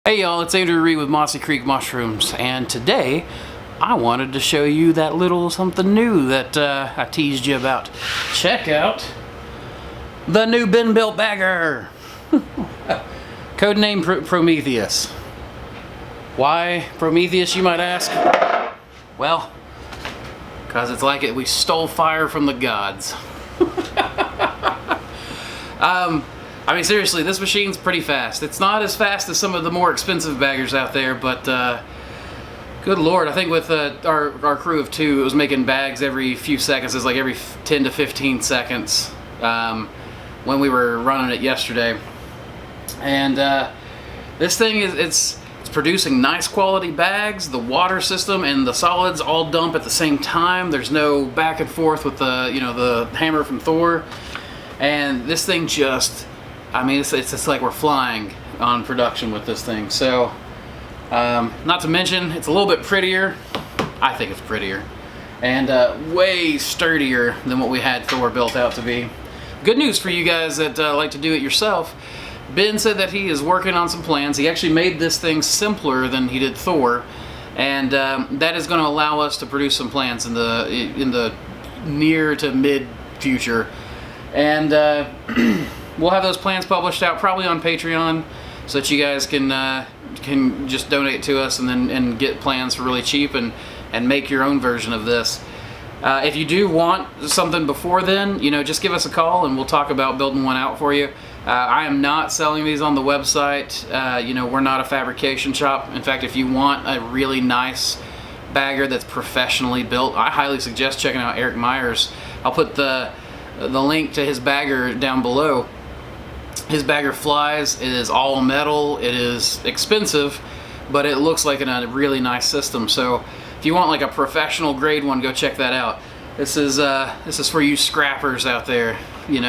Hey y'all, it's Andrew Reed with Mossy Creek Mushrooms, and today I wanted to show you that little something new that I teased you about. Check out the new bin built bagger. Codename Prometheus. Why Prometheus, you might ask? Well, because it's like we stole fire from the gods. I mean, seriously, this machine's pretty fast. It's not as fast as some of the more expensive baggers out there, but good lord, I think with our crew of two, it was making bags every few seconds. It's like every 10 to 15 seconds when we were running it yesterday. And this thing it's producing nice quality bags. The water system and the solids all dump at the same time. There's no back and forth with the the hammer from Thor. And this thing just, I mean, it's just like we're flying on production with this thing. So, not to mention, it's a little bit prettier. I think it's prettier. And way sturdier than what we had Thor built out to be. Good news for you guys that like to do it yourself. Ben said that he is working on some plans. He actually made this thing simpler than he did Thor. And that is going to allow us to produce some plans in the near to mid future. And we'll have those plans published out probably on Patreon, so that you guys can just donate to us and get plans for really cheap and make your own version of this. If you do want something before then, just give us a call and we'll talk about building one out for you. I am not selling these on the website. We're not a fabrication shop. In fact, if you want a really nice bagger that's professionally built, I highly suggest checking out Eric Myers. I'll put the link to his bagger down below. His bagger flies. It is all metal. It is expensive, but it looks like a really nice system. So if you want like a professional grade one, go check that out. This is for you scrappers out there, you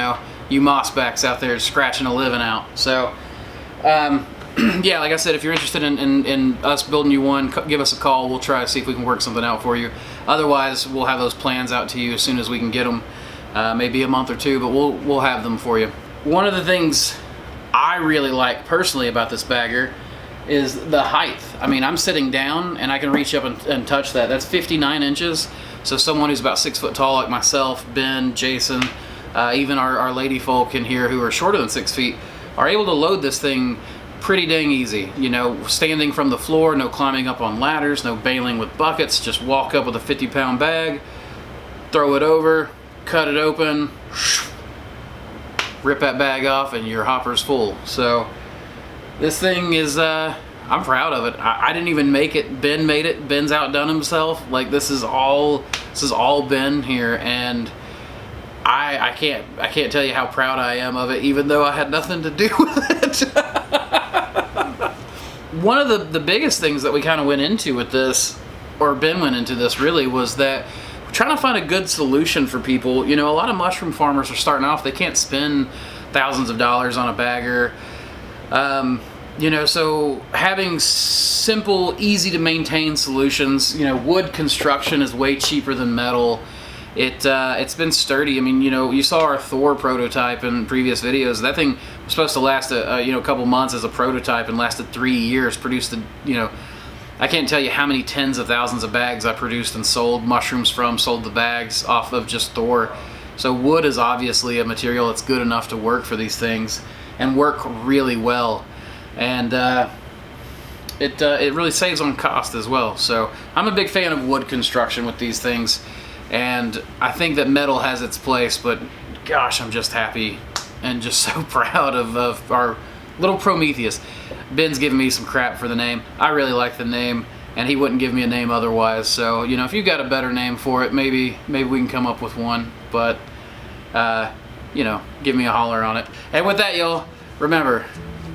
mossbacks out there scratching a living out. So yeah, like I said, if you're interested in us building you one, give us a call. We'll try to see if we can work something out for you. Otherwise, we'll have those plans out to you as soon as we can get them. Maybe a month or two, but we'll have them for you. One of the things I really like personally about this bagger is the height. I mean, I'm sitting down and I can reach up and touch that. That's 59 inches. So someone who's about 6 foot tall like myself, Ben, Jason, even our lady folk in here who are shorter than 6 feet are able to load this thing pretty dang easy. Standing from the floor, no climbing up on ladders, no bailing with buckets. Just walk up with a 50-pound bag, throw it over, cut it open, rip that bag off, and your hopper's full. So this thing is, I'm proud of it. I didn't even make it. Ben made it. Ben's outdone himself. Like this is all Ben here, and I can't tell you how proud I am of it, even though I had nothing to do with it. One of the biggest things that we kind of went into with this, or Ben went into this really, was that trying to find a good solution for people. A lot of mushroom farmers are starting off. They can't spend thousands of dollars on a bagger. So having simple, easy to maintain solutions. Wood construction is way cheaper than metal. It's been sturdy. I mean, you saw our Thor prototype in previous videos. That thing was supposed to last a couple months as a prototype and lasted 3 years. Produced I can't tell you how many tens of thousands of bags I produced and sold mushrooms from, sold the bags off of just Thor. So wood is obviously a material that's good enough to work for these things and work really well. And it really saves on cost as well. So I'm a big fan of wood construction with these things. And I think that metal has its place, but gosh, I'm just happy and just so proud of our little Prometheus. Ben's giving me some crap for the name. I really like the name, and he wouldn't give me a name otherwise. So, if you've got a better name for it, maybe we can come up with one. But, give me a holler on it. And with that, y'all, remember,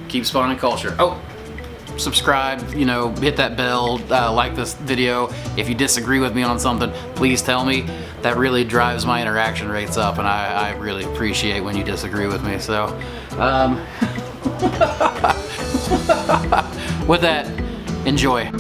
keep spawning culture. Oh, subscribe, hit that bell, like this video. If you disagree with me on something, please tell me. That really drives my interaction rates up, and I really appreciate when you disagree with me. So, with that, enjoy.